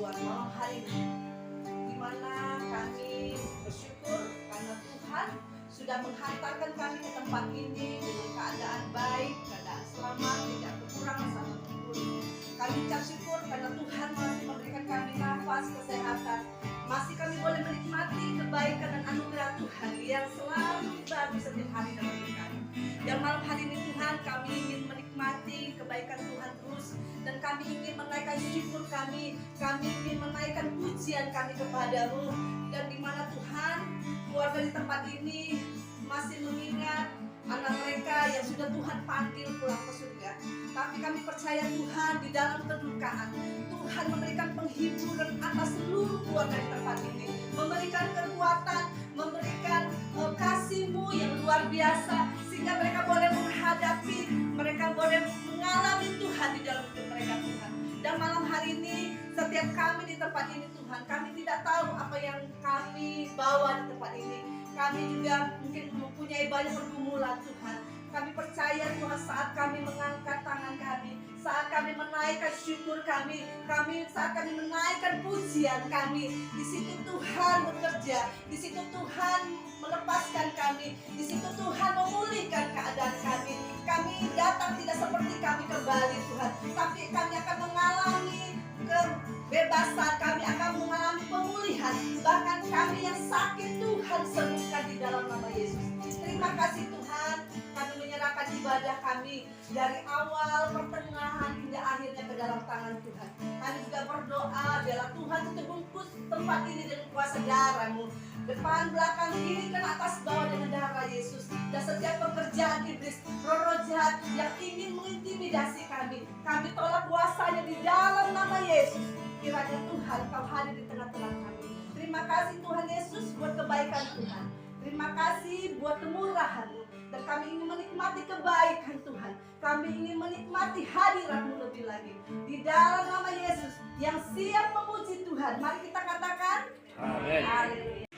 buat malam hari ini, di mana kami bersyukur karena Tuhan sudah menghantarkan kami ke tempat ini dengan keadaan baik, keadaan selamat, tidak kekurangan sama pun. Kami ucap syukur karena Tuhan masih memberikan kami nafas kesehatan, masih kami boleh menikmati kebaikan dan anugerah Tuhan yang selalu baru setiap hari dalam hidup kami. Dan malam hari ini Tuhan, kami ingin menikmati kebaikan Tuhan terus, dan kami ingin menaikkan syukur kami ingin menaikkan pujian kami kepadamu. Dan di mana Tuhan, keluarga di tempat ini masih mengingat anak mereka yang sudah Tuhan panggil pulang ke surga. Tapi kami percaya Tuhan, di dalam kedukaan Tuhan memberikan penghiburan atas seluruh keluarga di tempat ini, memberikan kekuatan, memberikan kasih-Mu yang luar biasa, sehingga mereka boleh menghadapi, mereka boleh mengalami Tuhan di dalam hidup mereka Tuhan. Dan malam hari ini setiap kami di tempat ini Tuhan, kami tidak tahu apa yang kami bawa di tempat ini. Kami juga mungkin mempunyai banyak pergumulan Tuhan. Kami percaya Tuhan, saat kami mengangkat tangan kami, saat kami menaikkan syukur kami, saat kami menaikkan pujian kami, di situ Tuhan bekerja, di situ Tuhan melepaskan kami, di situ Tuhan memulihkan keadaan kami. Kami datang tidak seperti kami kembali Tuhan, tapi kami akan mengalami kebebasan, kami akan mengalami pemulihan. Bahkan kami yang sakit Tuhan sembuhkan di dalam nama Yesus. Terima kasih Tuhan, kami menyerahkan ibadah kami dari awal, pertengahan hingga akhirnya ke dalam tangan Tuhan. Kami juga berdoa biarlah Tuhan tutup bungkus tempat ini dengan kuasa darah-Mu, depan, belakang, kiri, kanan, atas, bawah dengan darah Yesus. Dan setiap pekerjaan iblis, roh jahat yang ingin mengintimidasi kami tolak kuasanya di dalam nama Yesus. Kiranya Tuhan Kau hadir di tengah-tengah kami. Terima kasih Tuhan Yesus buat kebaikan Tuhan. Terima kasih buat kemurahan-Mu. Dan kami ingin menikmati kebaikan Tuhan. Kami ingin menikmati hadirat-Mu lebih lagi. Di dalam nama Yesus yang siap memuji Tuhan. Mari kita katakan amin. Haleluya.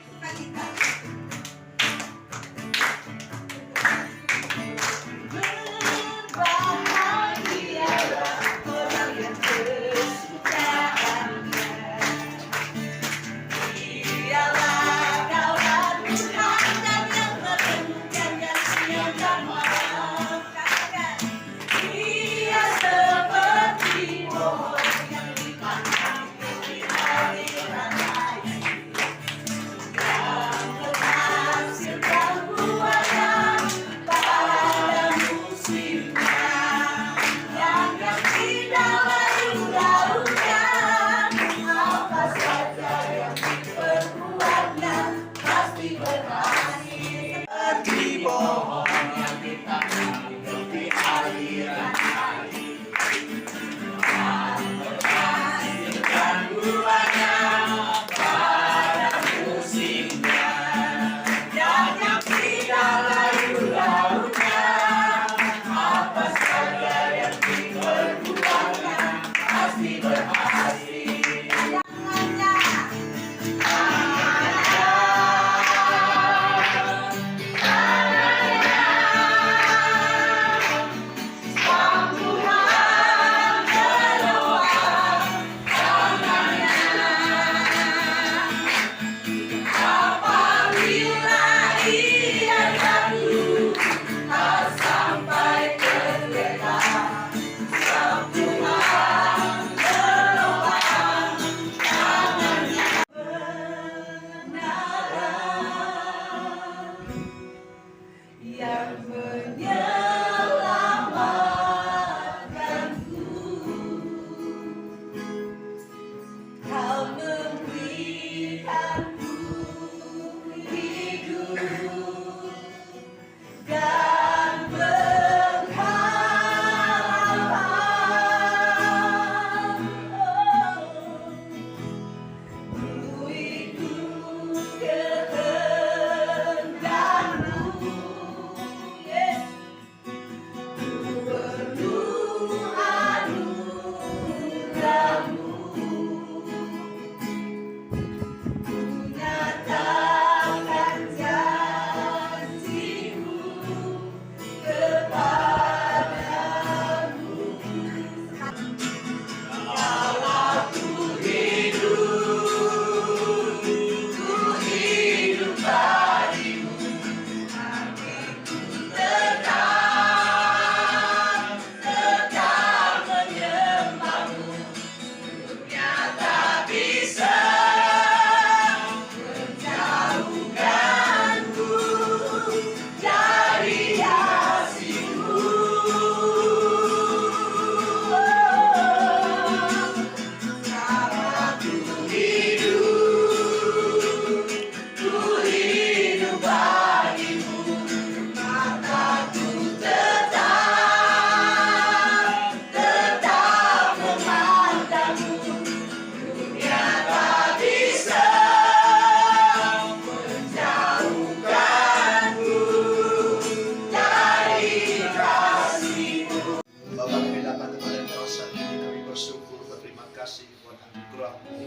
gerak-Mu,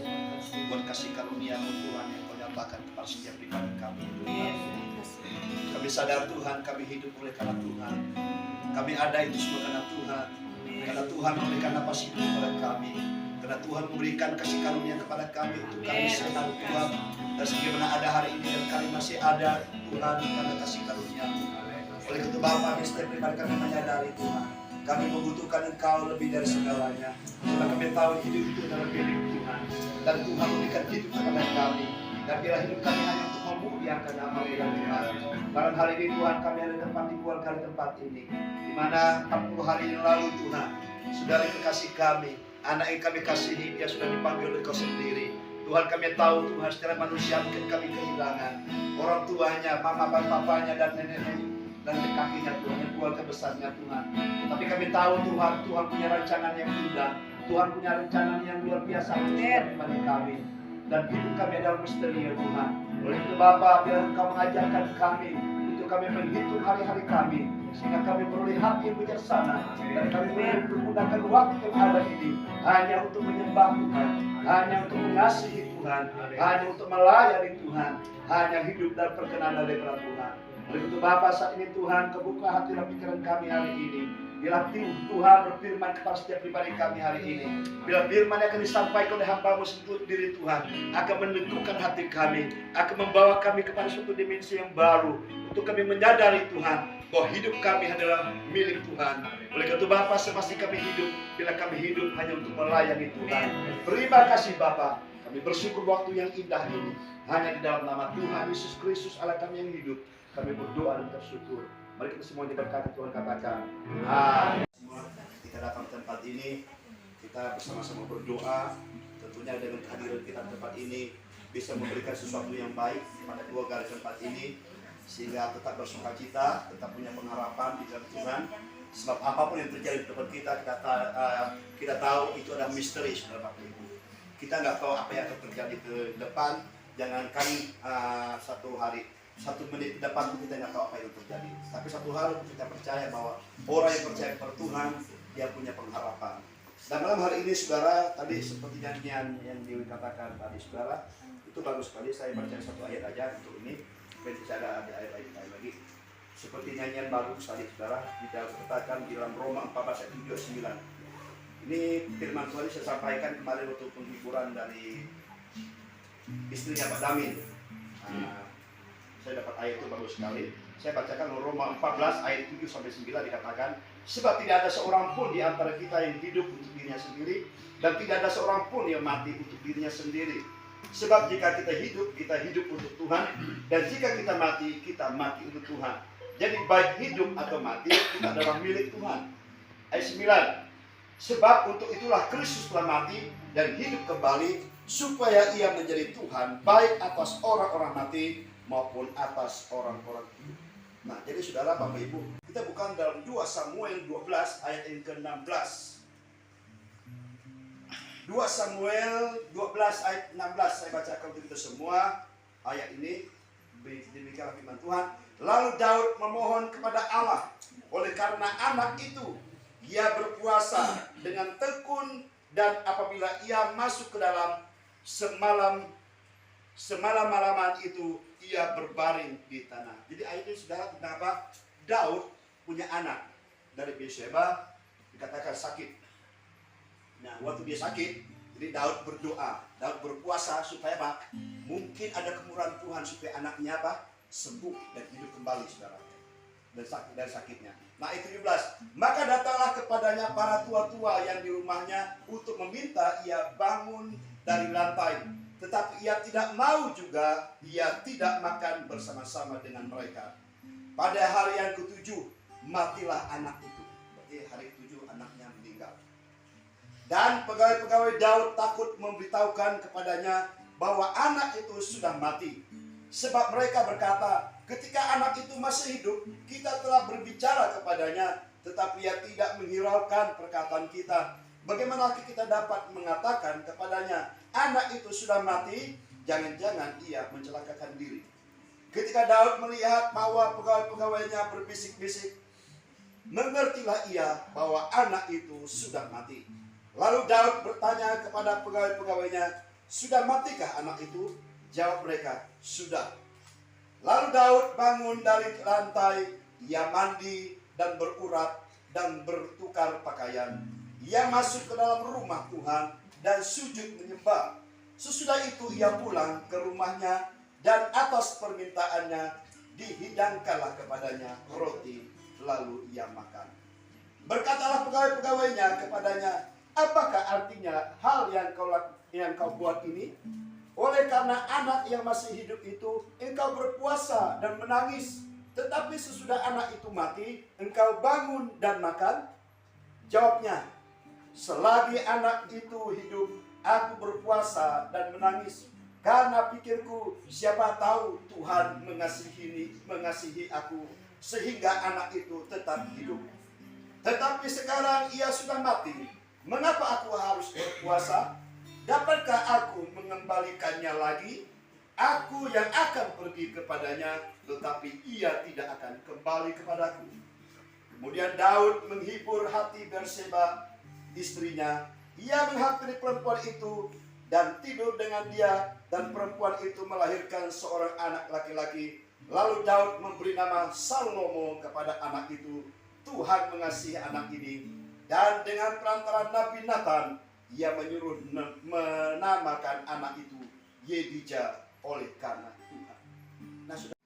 buat kasih karunia-Mu Tuhan yang Kau nyatakan kepada setiap pribadi kami. Kami sadar Tuhan, kami hidup oleh karena Tuhan. Kami ada itu semua karena Tuhan. Karena Tuhan memberikan napas hidup kepada kami. Karena Tuhan memberikan kasih karunia kepada kami untuk kami sehat Tuhan. Dan sebagaimana ada hari ini dan kami masih ada Tuhan karena kasih karunia-Mu. Oleh itu Bapa, setiap pribadi kami menyadari Tuhan, kami membutuhkan Engkau lebih dari segalanya. Karena kami tahu hidup itu adalah milik Tuhan. Dan Tuhan memberikan hidup kepada kami. Dan bila hidup kami hanya untuk memuliakan nama Tuhan. Malam hari ini Tuhan, kami ada tempat dikeluarkan di tempat ini, di mana 40 hari yang lalu Tuhan, saudara kekasih kami, anak yang kami kasihi, dia sudah dipanggil oleh Kau sendiri. Tuhan, kami tahu Tuhan, secara manusia mungkin kami kehilangan orang tuanya, mama dan papanya dan nenek dan kakinya Tuhan, yang keluarga besarnya Tuhan. Tapi kami tahu Tuhan, Tuhan punya rancangan yang indah, Tuhan punya rancangan yang luar biasa bagi kami. Dan hidup kami adalah misteri ya Tuhan. Oleh itu Bapa, bila Engkau mengajarkan kami untuk kami menghitung hari-hari kami, sehingga kami beroleh hati yang bijaksana, dan kami boleh menggunakan waktu yang ada ini hanya untuk menyembah Tuhan, hanya untuk mengasihi Tuhan, hanya untuk melayani Tuhan, hanya hidup dan perkenan daripada Tuhan. Oleh itu Bapa, saat ini Tuhan, kebuka hati dan pikiran kami hari ini. Bila Tuhan berfirman kepada setiap pribadi kami hari ini, bila firman yang akan disampaikan oleh hamba-Mu sendiri Tuhan, akan meneguhkan hati kami, akan membawa kami kepada suatu dimensi yang baru, untuk kami menyadari Tuhan, bahwa hidup kami adalah milik Tuhan. Oleh karena itu Bapa, semasa kami hidup, bila kami hidup hanya untuk melayani Tuhan. Terima kasih Bapa, kami bersyukur waktu yang indah ini, hanya di dalam nama Tuhan Yesus Kristus Allah kami yang hidup, kami berdoa dan bersyukur. Mari kita semua diberkati Tuhan, katakan amin. Semua kita datang ke tempat ini, kita bersama-sama berdoa. Tentunya dengan kehadiran kita di tempat ini bisa memberikan sesuatu yang baik kepada keluarga di tempat ini, sehingga tetap bersukacita, tetap punya pengharapan di dalam Tuhan. Sebab apapun yang terjadi di tempat kita, kita tahu itu adalah misteri saudara Bapak Ibu. Kita nggak tahu apa yang akan terjadi ke depan. Jangankan satu menit ke depan kita nggak tahu apa yang terjadi. Tapi satu hal kita percaya bahwa orang yang percaya kepada Tuhan, dia punya pengharapan. Dan malam hari ini saudara, tadi seperti nyanyian yang dikatakan tadi saudara, itu bagus sekali. Saya baca satu ayat aja untuk ini, supaya ada ayat lain lagi. Seperti nyanyian bagus tadi saudara, dikatakan di dalam Roma 14 ayat 7 9. Ini firman Tuhan saya sampaikan kemarin untuk penghiburan dari istrinya Pak Damin. Saya dapat ayat itu bagus sekali. Saya bacakan Roma 14 ayat 7 sampai 9 dikatakan, sebab tidak ada seorang pun di antara kita yang hidup untuk dirinya sendiri, dan tidak ada seorang pun yang mati untuk dirinya sendiri. Sebab jika kita hidup untuk Tuhan, dan jika kita mati untuk Tuhan. Jadi baik hidup atau mati, kita adalah milik Tuhan. Ayat 9, sebab untuk itulah Kristus telah mati dan hidup kembali, supaya ia menjadi Tuhan baik atas orang-orang mati maupun atas orang-orang hidup. Nah, jadi saudara Bapak Ibu, kita bukan dalam 2 Samuel 12 ayat yang ke-16. 2 Samuel 12 ayat 16 saya bacakan untuk kita semua. Ayat ini demikianlah firman Tuhan. Lalu Daud memohon kepada Allah, oleh karena anak itu ia berpuasa dengan tekun, dan apabila ia masuk ke dalam semalam-malaman itu ia berbaring di tanah. Jadi ayat ini saudara tentang apa? Daud punya anak dari Bathsheba, dikatakan sakit. Nah, waktu dia sakit, jadi Daud berdoa, Daud berpuasa supaya apa? Mungkin ada kemurahan Tuhan supaya anaknya apa? Sembuh dan hidup kembali saudara. Dan sakit dari sakitnya. Nah, ayat 17, maka datanglah kepadanya para tua-tua yang di rumahnya untuk meminta ia bangun dari lantai. Tetapi ia tidak mau juga, ia tidak makan bersama-sama dengan mereka. Pada hari yang ke-7, matilah anak itu. Berarti hari ke-7 anaknya meninggal. Dan pegawai-pegawai Daud takut memberitahukan kepadanya bahwa anak itu sudah mati. Sebab mereka berkata, ketika anak itu masih hidup, kita telah berbicara kepadanya, tetapi ia tidak menghiraukan perkataan kita. Bagaimana kita dapat mengatakan kepadanya, anak itu sudah mati, jangan-jangan ia mencelakakan diri. Ketika Daud melihat bahwa pegawai-pegawainya berbisik-bisik, mengertilah ia bahwa anak itu sudah mati. Lalu Daud bertanya kepada pegawai-pegawainya, "Sudah matikah anak itu?" Jawab mereka, "Sudah." Lalu Daud bangun dari lantai, ia mandi dan berurat dan bertukar pakaian. Ia masuk ke dalam rumah Tuhan dan sujud menyembah. Sesudah itu ia pulang ke rumahnya dan atas permintaannya dihidangkanlah kepadanya roti, lalu ia makan. Berkatalah pegawai-pegawainya kepadanya, "Apakah artinya hal yang kau buat ini? Oleh karena anak yang masih hidup itu, engkau berpuasa dan menangis. Tetapi sesudah anak itu mati, engkau bangun dan makan?" Jawabnya, "Selagi anak itu hidup, aku berpuasa dan menangis. Karena pikirku, siapa tahu Tuhan mengasihi aku, sehingga anak itu tetap hidup. Tetapi sekarang ia sudah mati. Mengapa aku harus berpuasa? Dapatkah aku mengembalikannya lagi? Aku yang akan pergi kepadanya, tetapi ia tidak akan kembali kepadaku." Kemudian Daud menghibur hati Berseba, istrinya. Ia menghampiri perempuan itu dan tidur dengan dia, dan perempuan itu melahirkan seorang anak laki-laki. Lalu Daud memberi nama Salomo kepada anak itu. Tuhan mengasihi anak ini, dan dengan perantara Nabi Nathan ia menyuruh menamakan anak itu Yedija, oleh karena Tuhan. Nah, sudah.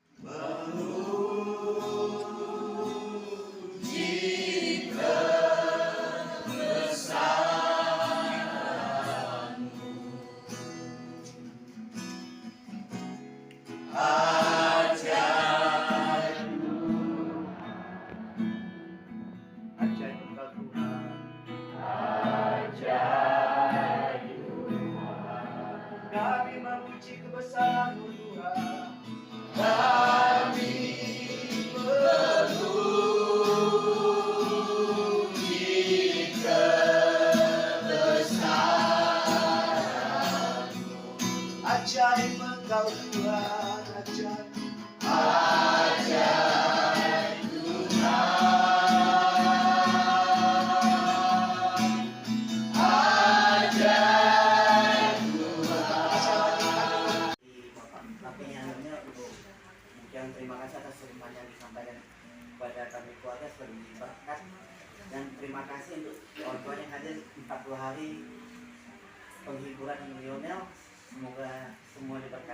Kami memuji kebesaran-Mu Tuhan. Kami memuji kebesaran-Mu. Ajaib Engkau Tuhan, ajaib. Ajaib Tuhan. Terima kasih atas firman yang disampaikan kepada kami keluarga sebagai berkat, dan terima kasih untuk kawan-kawan yang hadir 40 hari penghiburan Lionel. Semoga semua diberkati.